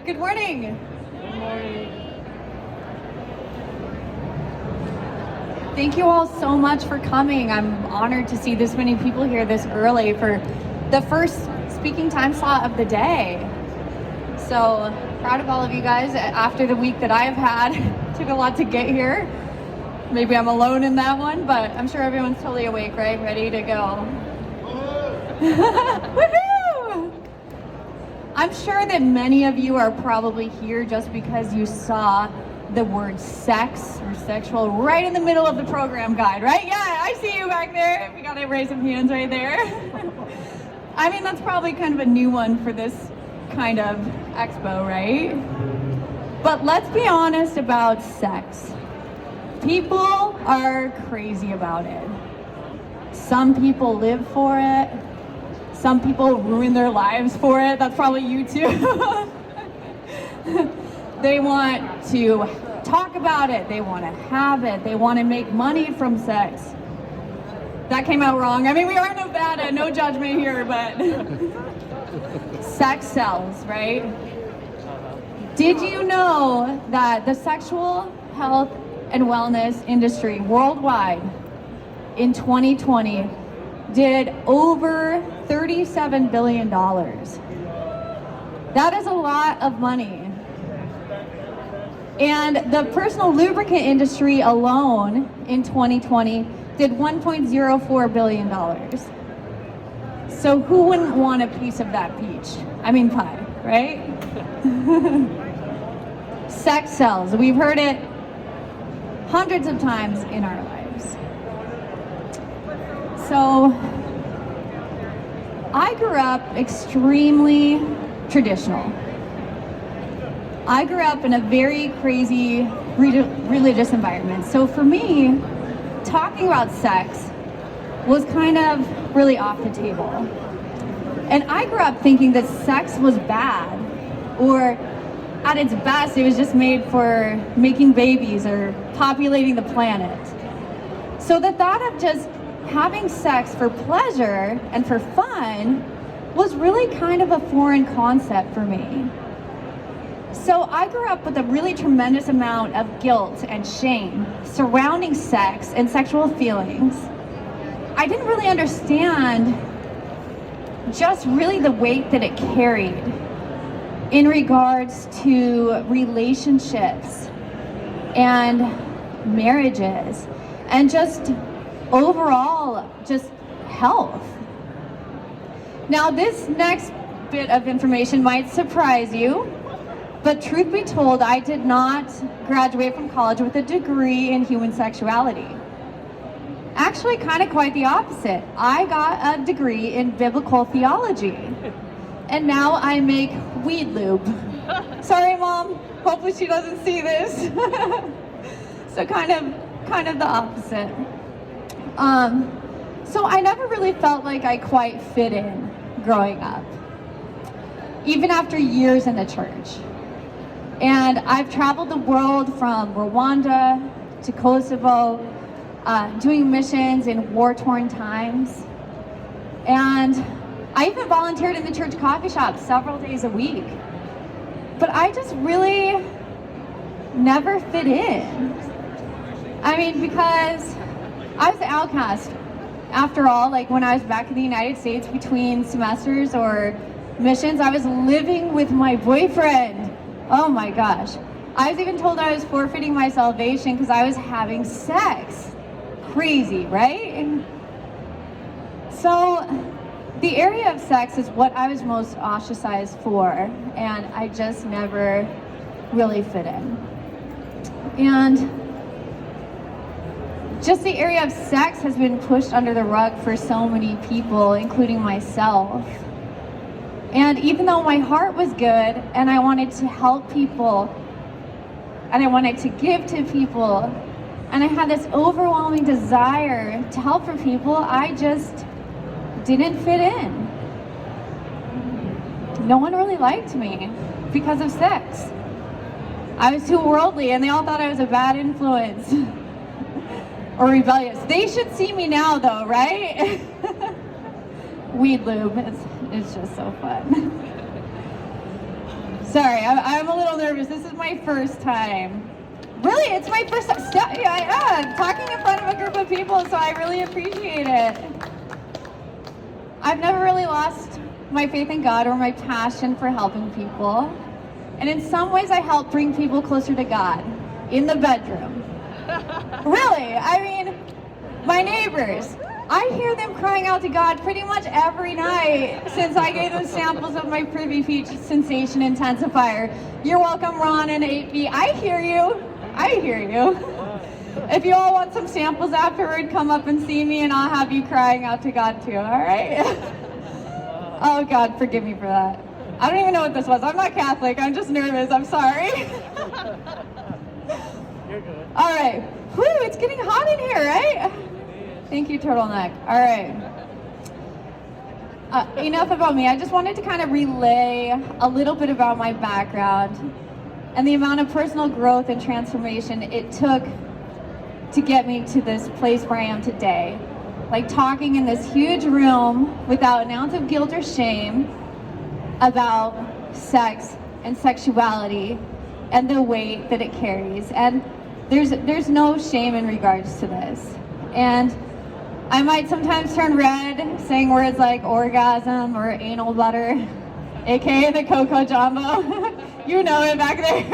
Good morning. Good morning. Thank you all so much for coming. I'm honored to see this many people here this early for the first speaking time slot of the day. So proud of all of you guys after the week that I've had. Took a lot to get here. Maybe I'm alone in that one, but I'm sure everyone's totally awake, right? Ready to go. Woohoo! I'm sure that many of you are probably here just because you saw the word sex or sexual right in the middle of the program guide, right? Yeah, I see you back there. We gotta raise some hands right there. I mean, that's probably kind of a new one for this kind of expo, right? But let's be honest about sex. People are crazy about it. Some people live for it. Some people ruin their lives for it. That's probably you too. They want to talk about it. They want to have it. They want to make money from sex. That came out wrong. I mean, we are in Nevada, no judgment here, but sex sells, right? Did you know that the sexual health and wellness industry worldwide in 2020 did over $37 billion? That is a lot of money. And the personal lubricant industry alone in 2020 did $1.04 billion. So who wouldn't want a piece of that peach? I mean pie, right? Sex sells. We've heard it hundreds of times in our lives. So I grew up extremely traditional. I grew up in a very crazy religious environment. So for me, talking about sex was kind of really off the table. And I grew up thinking that sex was bad, or at its best, it was just made for making babies or populating the planet. So the thought of just having sex for pleasure and for fun was really kind of a foreign concept for me. So I grew up with a really tremendous amount of guilt and shame surrounding sex and sexual feelings. I didn't really understand just really the weight that it carried in regards to relationships and marriages and just overall just health. Now this next bit of information might surprise you, but truth be told, I did not graduate from college with a degree in human sexuality. Actually, kind of quite the opposite. I got a degree in biblical theology, and now I make weed lube. Sorry, Mom. Hopefully she doesn't see this. So kind of the opposite. So I never really felt like I quite fit in growing up, even after years in the church. And I've traveled the world from Rwanda to Kosovo, doing missions in war-torn times. And I even volunteered in the church coffee shop several days a week. But I just really never fit in. I mean, because I was the outcast. After all, like when I was back in the United States between semesters or missions, I was living with my boyfriend. Oh my gosh. I was even told I was forfeiting my salvation because I was having sex. Crazy, right? So the area of sex is what I was most ostracized for, and I just never really fit in. And just the area of sex has been pushed under the rug for so many people, including myself. And even though my heart was good and I wanted to help people and I wanted to give to people and I had this overwhelming desire to help for people, I just didn't fit in. No one really liked me because of sex. I was too worldly and they all thought I was a bad influence or rebellious. They should see me now though, right? Weed lube, it's just so fun. Sorry, I'm a little nervous. This is my first time. Really, it's my first time. Yeah, talking in front of a group of people, so I really appreciate it. I've never really lost my faith in God or my passion for helping people. And in some ways, I help bring people closer to God in the bedroom. Really, I mean, my neighbors, I hear them crying out to God pretty much every night since I gave them samples of my Privy Peach Sensation Intensifier. You're welcome, Ron and 8B. I hear you. I hear you. If you all want some samples afterward, come up and see me and I'll have you crying out to God too, all right? Oh God, forgive me for that. I don't even know what this was. I'm not Catholic, I'm just nervous, I'm sorry. You're good. All right, whew, it's getting hot in here, right? Thank you, turtleneck. All right. Enough about me. I just wanted to kind of relay a little bit about my background and the amount of personal growth and transformation it took to get me to this place where I am today. Like talking in this huge room without an ounce of guilt or shame about sex and sexuality and the weight that it carries. And there's no shame in regards to this. And I might sometimes turn red saying words like orgasm or anal butter, aka the Coco Jumbo. You know it back there.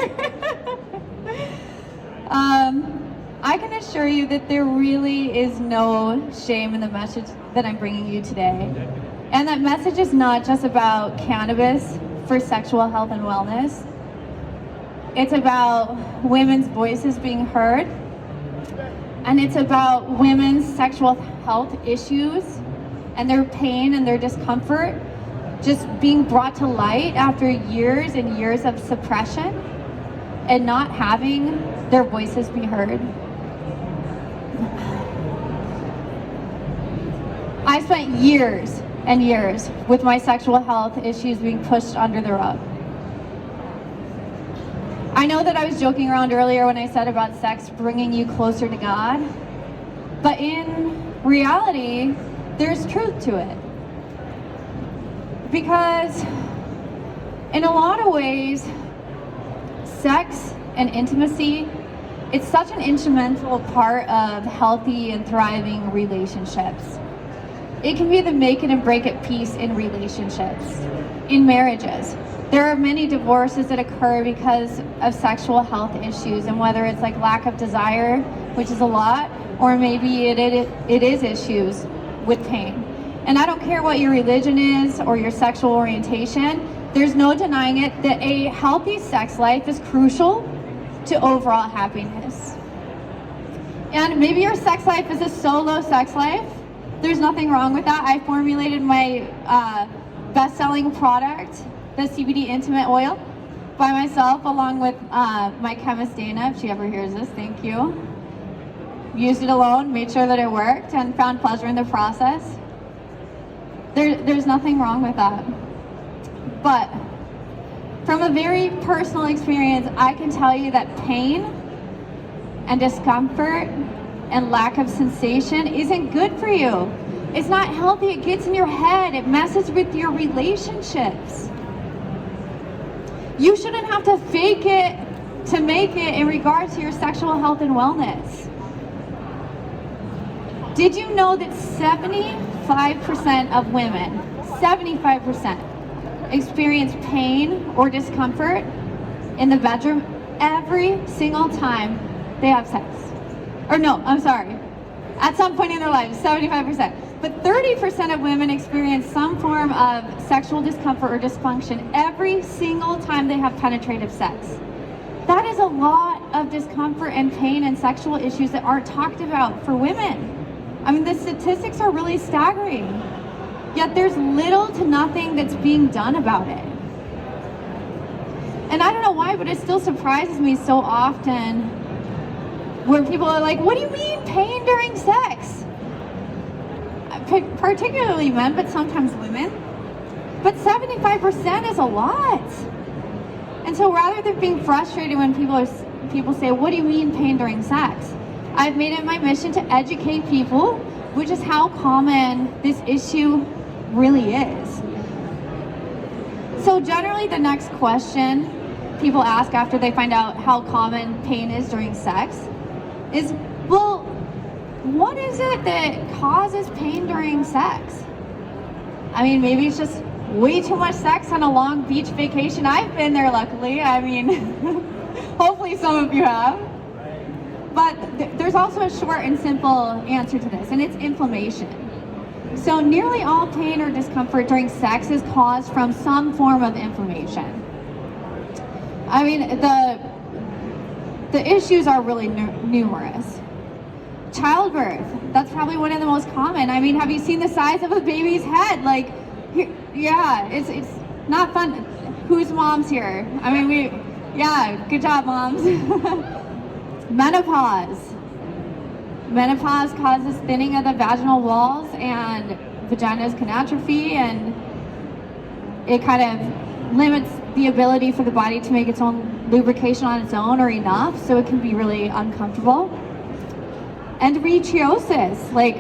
I can assure you that there really is no shame in the message that I'm bringing you today. And that message is not just about cannabis for sexual health and wellness. It's about women's voices being heard. And it's about women's sexual health issues and their pain and their discomfort just being brought to light after years and years of suppression and not having their voices be heard. I spent years and years with my sexual health issues being pushed under the rug. I know that I was joking around earlier when I said about sex bringing you closer to God, but in reality, there's truth to it. Because in a lot of ways, sex and intimacy, it's such an instrumental part of healthy and thriving relationships. It can be the make it and break it piece in relationships, in marriages. There are many divorces that occur because of sexual health issues, and whether it's like lack of desire, which is a lot, or maybe it is issues with pain. And I don't care what your religion is or your sexual orientation, there's no denying it that a healthy sex life is crucial to overall happiness. And maybe your sex life is a solo sex life. There's nothing wrong with that. I formulated my best-selling product, the CBD Intimate Oil, by myself, along with my chemist Dana, if she ever hears this, thank you. Used it alone, made sure that it worked, and found pleasure in the process. There's nothing wrong with that. But from a very personal experience, I can tell you that pain and discomfort and lack of sensation isn't good for you. It's not healthy. It gets in your head. It messes with your relationships. You shouldn't have to fake it to make it in regards to your sexual health and wellness. Did you know that 75% of women, 75%, experience pain or discomfort in the bedroom every single time they have sex? Or no, I'm sorry. At some point in their lives, 75%. But 30% of women experience some form of sexual discomfort or dysfunction every single time they have penetrative sex. That is a lot of discomfort and pain and sexual issues that aren't talked about for women. I mean, the statistics are really staggering. Yet there's little to nothing that's being done about it. And I don't know why, but it still surprises me so often where people are like, what do you mean pain during sex? Particularly men, but sometimes women. But 75% is a lot. And so rather than being frustrated when people say, what do you mean pain during sex? I've made it my mission to educate people, which is how common this issue really is. So generally the next question people ask after they find out how common pain is during sex is, well, what is it that causes pain during sex? I mean, maybe it's just way too much sex on a long beach vacation. I've been there, luckily. I mean, hopefully some of you have. But there's also a short and simple answer to this, and it's inflammation. So nearly all pain or discomfort during sex is caused from some form of inflammation. I mean, the issues are really numerous. Childbirth, that's probably one of the most common. I mean, have you seen the size of a baby's head? Like, yeah, it's not fun. Whose mom's here? I mean, good job, moms. Menopause. Menopause causes thinning of the vaginal walls, and vaginas can atrophy, and it kind of limits the ability for the body to make its own lubrication on its own or enough, so it can be really uncomfortable. Endometriosis, like,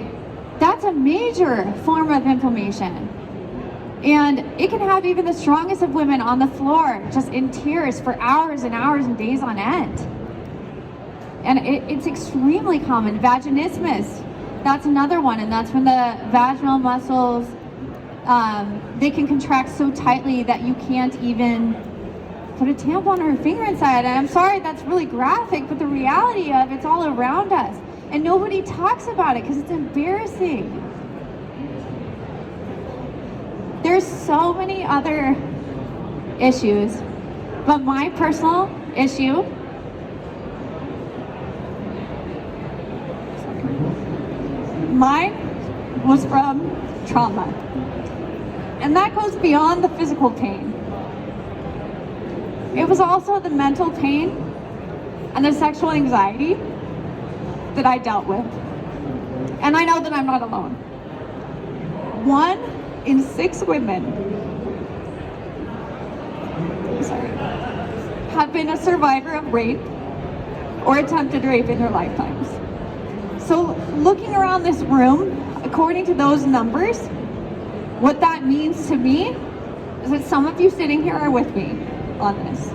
that's a major form of inflammation. And it can have even the strongest of women on the floor, just in tears for hours and hours and days on end. And it's extremely common. Vaginismus, that's another one, and that's when the vaginal muscles, they can contract so tightly that you can't even put a tampon or a finger inside. And I'm sorry, that's really graphic, but the reality of it's all around us. And nobody talks about it because it's embarrassing. There's so many other issues, but my personal issue mine was from trauma. And that goes beyond the physical pain. It was also the mental pain and the sexual anxiety that I dealt with. And I know that I'm not alone. 1 in 6 women have been a survivor of rape or attempted rape in their lifetimes. So looking around this room, according to those numbers, what that means to me is that some of you sitting here are with me on this.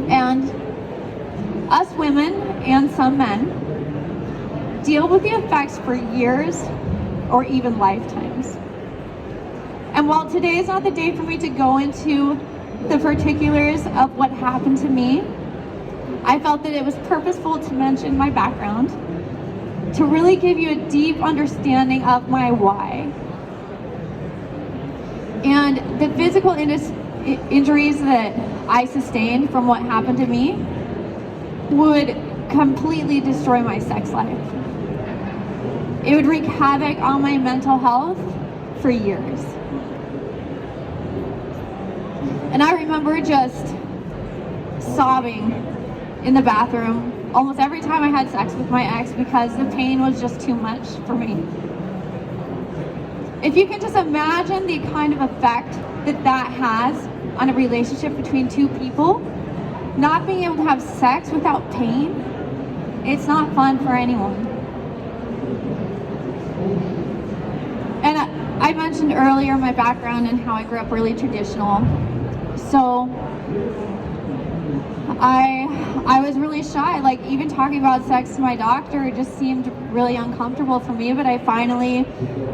And us women and some men deal with the effects for years or even lifetimes. And while today is not the day for me to go into the particulars of what happened to me, I felt that it was purposeful to mention my background, to really give you a deep understanding of my why. And the physical injuries that I sustained from what happened to me would completely destroy my sex life. It would wreak havoc on my mental health for years. And I remember just sobbing in the bathroom almost every time I had sex with my ex because the pain was just too much for me. If you can just imagine the kind of effect that that has on a relationship between two people, not being able to have sex without pain, it's not fun for anyone. And I mentioned earlier my background and how I grew up really traditional. So I was really shy, like even talking about sex to my doctor, it just seemed really uncomfortable for me, but I finally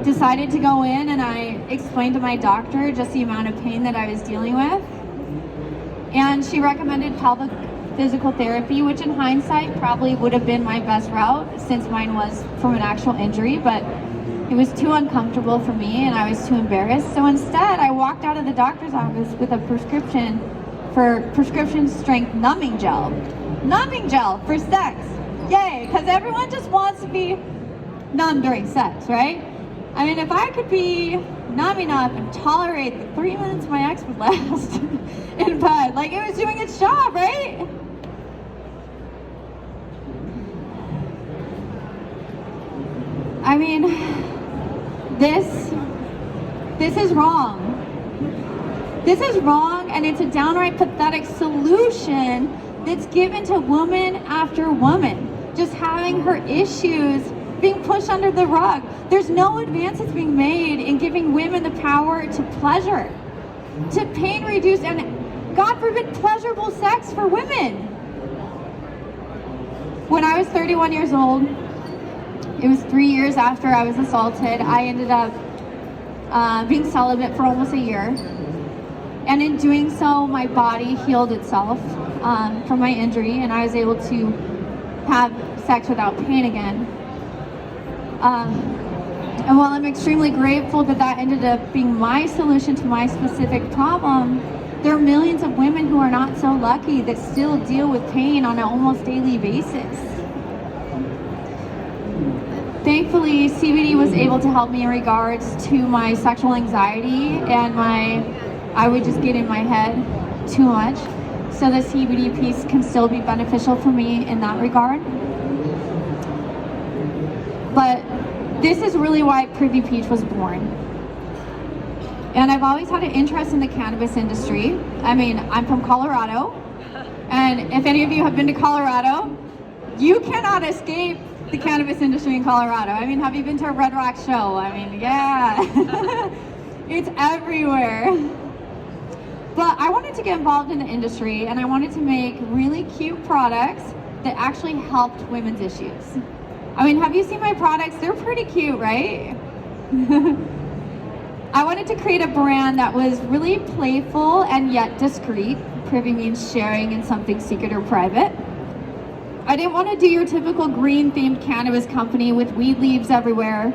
decided to go in and I explained to my doctor just the amount of pain that I was dealing with. And she recommended pelvic physical therapy, which in hindsight probably would have been my best route since mine was from an actual injury, but it was too uncomfortable for me and I was too embarrassed. So instead, I walked out of the doctor's office with a prescription for prescription strength numbing gel. Numbing gel for sex. Yay, because everyone just wants to be numb during sex, right? I mean, if I could be numb enough and tolerate the 3 minutes my ex would last in bed, like it was doing its job, right? I mean, this is wrong. This is wrong, and it's a downright pathetic solution that's given to woman after woman, just having her issues being pushed under the rug. There's no advances being made in giving women the power to pleasure. to pain reduced and, God forbid, pleasurable sex for women. When I was 31 years old, it was 3 years after I was assaulted, I ended up being celibate for almost a year. And in doing so, my body healed itself from my injury, and I was able to have sex without pain again. And while I'm extremely grateful that that ended up being my solution to my specific problem, there are millions of women who are not so lucky that still deal with pain on an almost daily basis. Thankfully, CBD was able to help me in regards to my sexual anxiety and I would just get in my head too much. So the CBD piece can still be beneficial for me in that regard. But this is really why Privy Peach was born. And I've always had an interest in the cannabis industry. I mean, I'm from Colorado. And if any of you have been to Colorado, you cannot escape the cannabis industry in Colorado. I mean, have you been to a Red Rock show? I mean, yeah. It's everywhere. But I wanted to get involved in the industry, and I wanted to make really cute products that actually helped women's issues. I mean, have you seen my products? They're pretty cute, right? I wanted to create a brand that was really playful and yet discreet. Privy means sharing in something secret or private. I didn't want to do your typical green-themed cannabis company with weed leaves everywhere.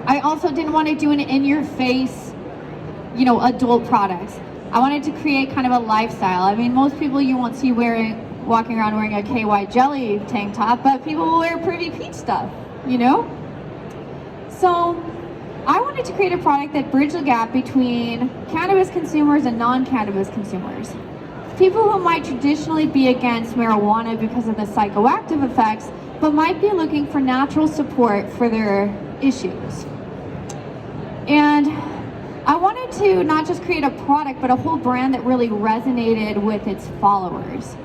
I also didn't want to do an in-your-face, adult products. I wanted to create kind of a lifestyle. I mean, most people you won't see walking around wearing a KY jelly tank top, but people will wear Privy Peach stuff, So I wanted to create a product that bridged the gap between cannabis consumers and non-cannabis consumers. People who might traditionally be against marijuana because of the psychoactive effects, but might be looking for natural support for their issues. And I wanted to not just create a product, but a whole brand that really resonated with its followers.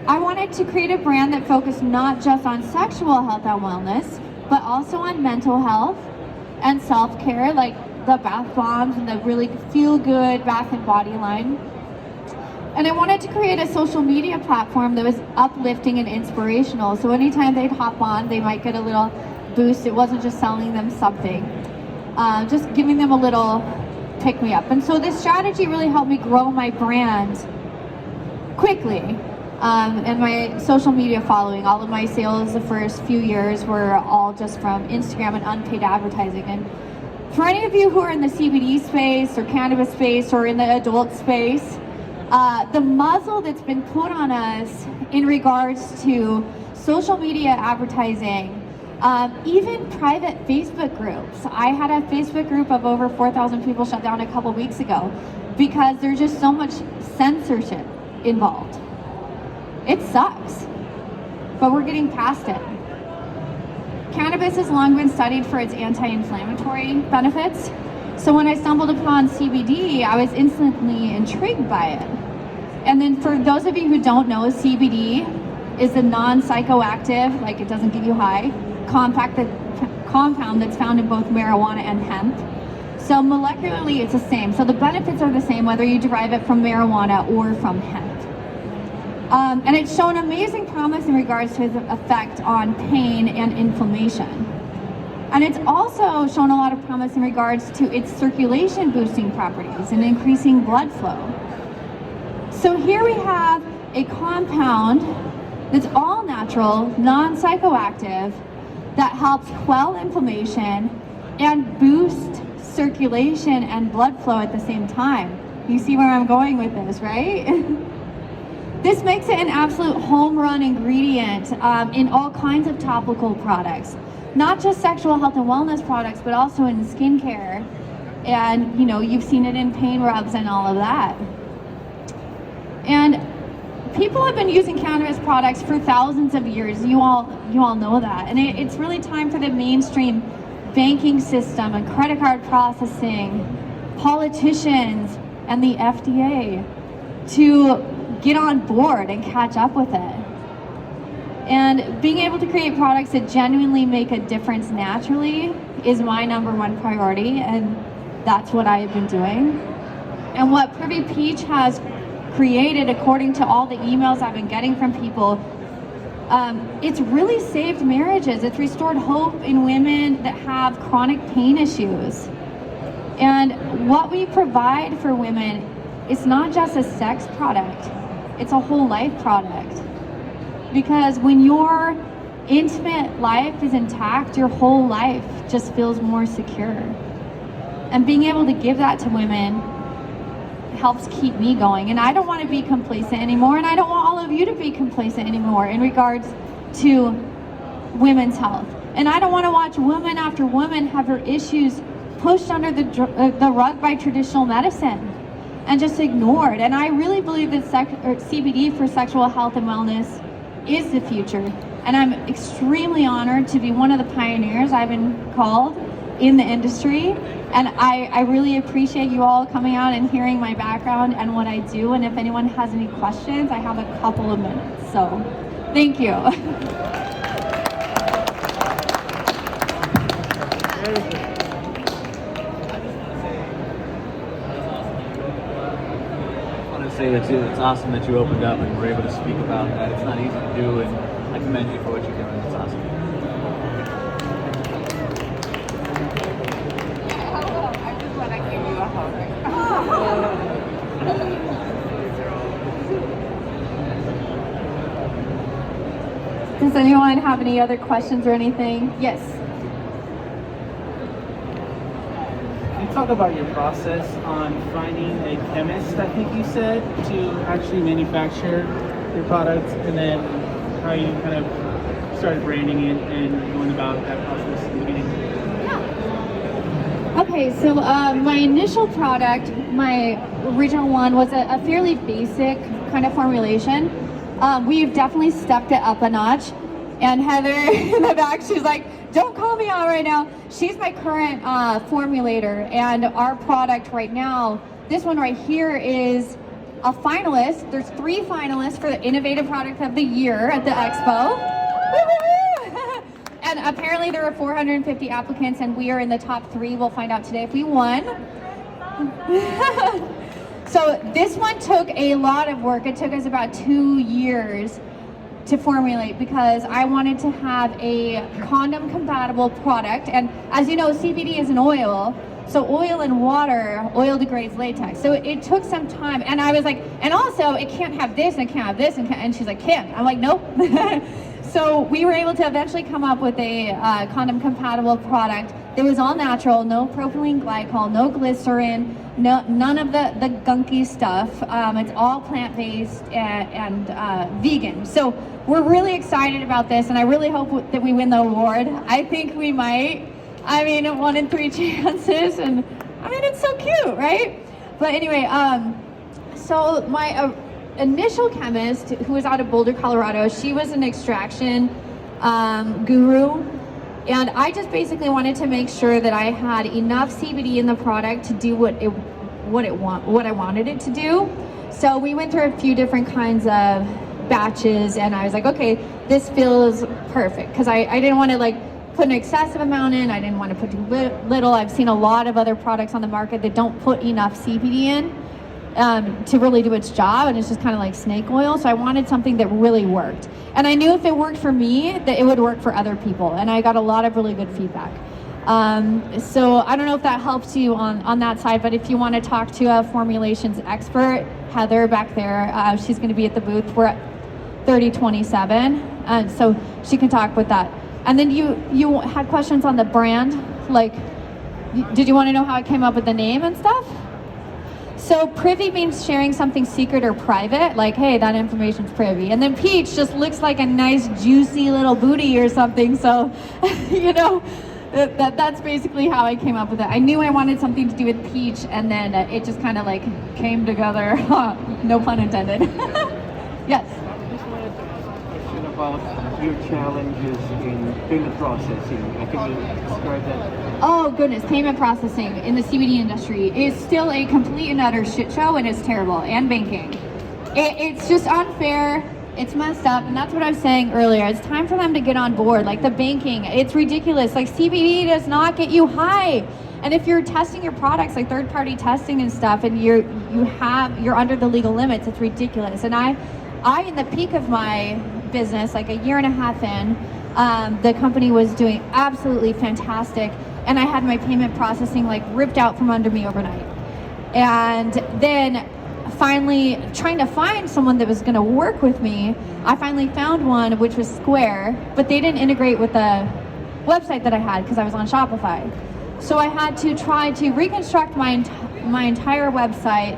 I wanted to create a brand that focused not just on sexual health and wellness, but also on mental health and self-care, like the bath bombs and the really feel-good bath and body line. And I wanted to create a social media platform that was uplifting and inspirational. So anytime they'd hop on, they might get a little boost. It wasn't just selling them something, just giving them a little pick-me-up. And so this strategy really helped me grow my brand quickly. And my social media following. All of my sales the first few years were all just from Instagram and unpaid advertising. And for any of you who are in the CBD space or cannabis space or in the adult space, the muzzle that's been put on us in regards to social media advertising, even private Facebook groups. I had a Facebook group of over 4,000 people shut down a couple weeks ago because there's just so much censorship involved. It sucks, but we're getting past it. Cannabis has long been studied for its anti-inflammatory benefits. So when I stumbled upon CBD, I was instantly intrigued by it. And then for those of you who don't know, CBD is a non-psychoactive, like it doesn't get you high, compound that's found in both marijuana and hemp. So molecularly it's the same. So the benefits are the same whether you derive it from marijuana or from hemp. And it's shown amazing promise in regards to its effect on pain and inflammation. And it's also shown a lot of promise in regards to its circulation boosting properties and increasing blood flow. So here we have a compound that's all natural, non-psychoactive, that helps quell inflammation and boost circulation and blood flow at the same time. You see where I'm going with this, right? This makes it an absolute home run ingredient in all kinds of topical products. Not just sexual health and wellness products, but also in skincare. And you've seen it in pain rubs and all of that. And people have been using cannabis products for thousands of years. You all know that. And it's really time for the mainstream banking system and credit card processing, politicians, and the FDA to get on board and catch up with it. And being able to create products that genuinely make a difference naturally is my #1 priority, and that's what I've been doing. And what Privy Peach has created, according to all the emails I've been getting from people, it's really saved marriages. It's restored hope in women that have chronic pain issues. And what we provide for women, it's not just a sex product, it's a whole life product. Because when your intimate life is intact, your whole life just feels more secure. And being able to give that to women helps keep me going. And I don't want to be complacent anymore, and I don't want all of you to be complacent anymore in regards to women's health. And I don't want to watch woman after woman have her issues pushed under the rug by traditional medicine and just ignored. And I really believe that CBD for sexual health and wellness is the future. And I'm extremely honored to be one of the pioneers, I've been called, in the industry. And I really appreciate you all coming out and hearing my background and what I do. And if anyone has any questions, I have a couple of minutes. So thank you. Say that too. It's awesome that you opened up and were able to speak about that. It's not easy to do, and I commend you for what you're doing. It's awesome. I just want to give you a hug. Does anyone have any other questions or anything? Yes. Talk about your process on finding a chemist, I think you said, to actually manufacture your product, and then how you kind of started branding it and going about that process in the beginning. Yeah. Okay, so my initial product, my original one, was a fairly basic kind of formulation. We've definitely stepped it up a notch. And Heather in the back, she's like, don't call me out right now. She's my current formulator, and our product right now, this one right here, is a finalist. There's 3 finalists for the Innovative Product of the Year at the expo. And apparently there are 450 applicants, and we are in the top 3. We'll find out today if we won. So this one took a lot of work. It took us about 2 years to formulate, because I wanted to have a condom compatible product. And as you know, CBD is an oil, so oil and water, oil degrades latex. So it took some time, and I was like, and also it can't have this and it can't have this, and she's like, can't. I'm like, nope. So we were able to eventually come up with a condom compatible product that was all natural, no propylene glycol, no glycerin, none of the gunky stuff. It's all plant-based and vegan. So we're really excited about this, and I really hope that we win the award. I think we might. I mean, 1 in 3 chances, and I mean, it's so cute, right? But anyway, so my initial chemist, who was out of Boulder, Colorado, she was an extraction guru. And I just basically wanted to make sure that I had enough CBD in the product to do what I wanted it to do. So we went through a few different kinds of batches, and I was like, okay, this feels perfect, because I didn't want to like put an excessive amount in. I didn't want to put too little. I've seen a lot of other products on the market that don't put enough CBD in to really do its job, and it's just kind of like snake oil. So I wanted something that really worked, and I knew if it worked for me, that it would work for other people, and I got a lot of really good feedback. So I don't know if that helps you on that side, but if you want to talk to a formulations expert, Heather back there, she's going to be at the booth. We're at 3027, so she can talk with that. And then you had questions on the brand, like, did you want to know how I came up with the name and stuff? So privy means sharing something secret or private, like, hey, that information's privy. And then peach just looks like a nice juicy little booty or something, so you know, that's basically how I came up with it. I knew I wanted something to do with peach, and then it just kind of like came together. No pun intended. Yes. I just wanted to ask a question about your challenges in payment processing. Can you describe that? Oh goodness, payment processing in the CBD industry is still a complete and utter shit show, and it's terrible. And banking, it's just unfair. It's messed up, and that's what I was saying earlier. It's time for them to get on board. Like the banking, it's ridiculous. Like CBD does not get you high. And if you're testing your products, like third-party testing and stuff, and you're under the legal limits, it's ridiculous. And I in the peak of my business, like a year and a half in, the company was doing absolutely fantastic, and I had my payment processing like ripped out from under me overnight. And then finally trying to find someone that was going to work with me, I finally found one, which was Square, but they didn't integrate with the website that I had because I was on Shopify. So I had to try to reconstruct my entire website,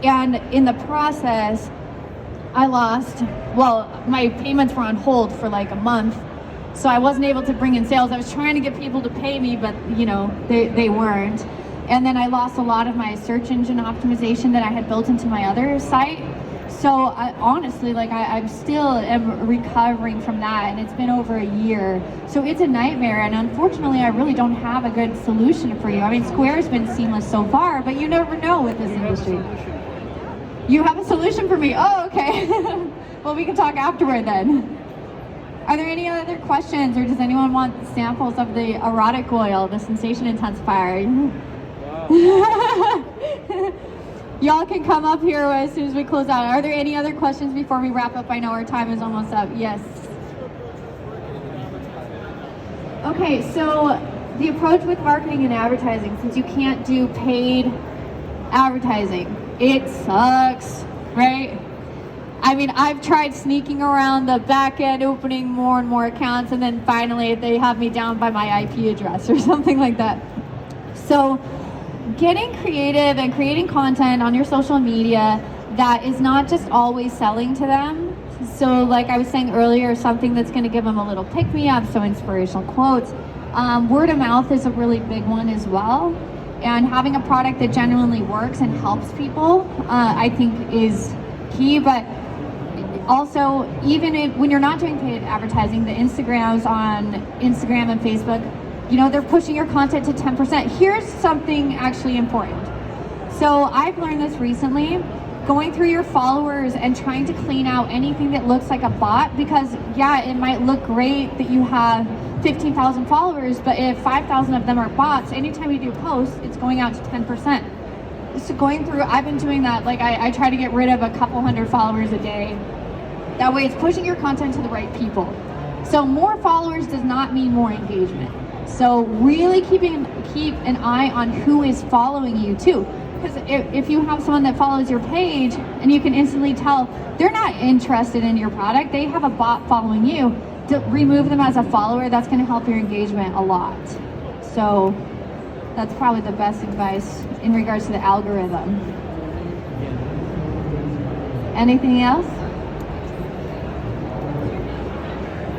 and in the process, my payments were on hold for like a month, so I wasn't able to bring in sales. I was trying to get people to pay me, but they weren't. And then I lost a lot of my search engine optimization that I had built into my other site. So honestly, I'm still recovering from that, and it's been over a year. So it's a nightmare, and unfortunately, I really don't have a good solution for you. I mean, Square's been seamless so far, but you never know with this industry. You have a solution for me? Oh, okay. Well, we can talk afterward then. Are there any other questions, or does anyone want samples of the erotic oil, the sensation intensifier? Wow. Y'all can come up here as soon as we close out. Are there any other questions before we wrap up? I know our time is almost up. Yes. Okay, so the approach with marketing and advertising, since you can't do paid advertising, it sucks, right? I mean, I've tried sneaking around the back end, opening more and more accounts, and then finally they have me down by my IP address or something like that. So getting creative and creating content on your social media that is not just always selling to them. So like I was saying earlier, something that's going to give them a little pick-me-up, so inspirational quotes. Word of mouth is a really big one as well. And having a product that genuinely works and helps people, I think is key. But also, even when you're not doing paid advertising, the Instagrams on Instagram and Facebook, they're pushing your content to 10%. Here's something actually important. So I've learned this recently, going through your followers and trying to clean out anything that looks like a bot, because yeah, it might look great that you have 15,000 followers, but if 5,000 of them are bots, anytime you do posts, it's going out to 10%. So going through, I've been doing that, like I try to get rid of a couple hundred followers a day. That way it's pushing your content to the right people. So more followers does not mean more engagement. So really keep an eye on who is following you too. Because if you have someone that follows your page and you can instantly tell they're not interested in your product, they have a bot following you, to remove them as a follower. That's going to help your engagement a lot. So that's probably the best advice in regards to the algorithm. Anything else?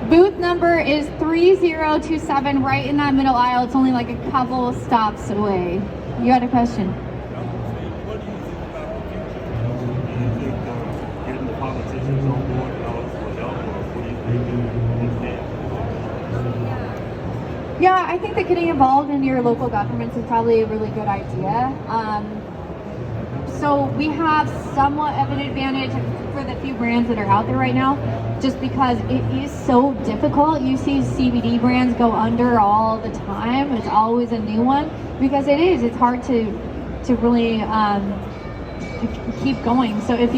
Booth number is 3027, right in that middle aisle. It's only like a couple stops away. You had a question? What do you think about the future? Do you think getting the politicians on board will help, or what do you think is next? Yeah, I think that getting involved in your local governments is probably a really good idea. So we have somewhat of an advantage for the few brands that are out there right now, just because it is so difficult. You see CBD brands go under all the time. It's always a new one, because it's hard to really keep going. So if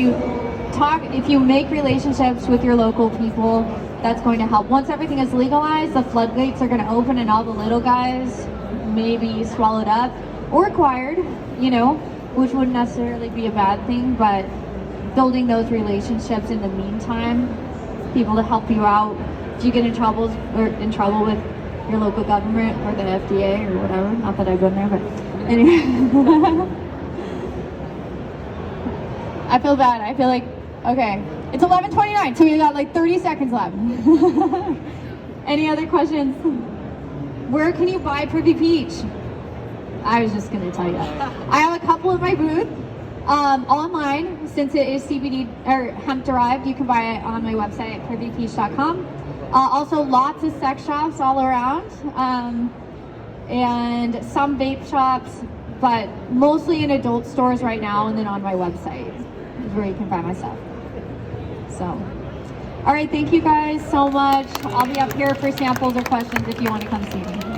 you make relationships with your local people, that's going to help. Once everything is legalized, the floodgates are going to open, and all the little guys may be swallowed up or acquired, which wouldn't necessarily be a bad thing, but building those relationships in the meantime, people to help you out if you get in trouble with your local government or the FDA or whatever. Not that I've been there, but anyway. I feel bad. I feel like, okay, it's 11:29, so we got like 30 seconds left. Any other questions? Where can you buy Privy Peach? I was just gonna tell you that. I have a couple of my booth online, since it is CBD or hemp derived. You can buy it on my website at privypeach.com. Also lots of sex shops all around, and some vape shops, but mostly in adult stores right now, and then on my website is where you can buy my stuff. So, all right, thank you guys so much. I'll be up here for samples or questions if you want to come see me.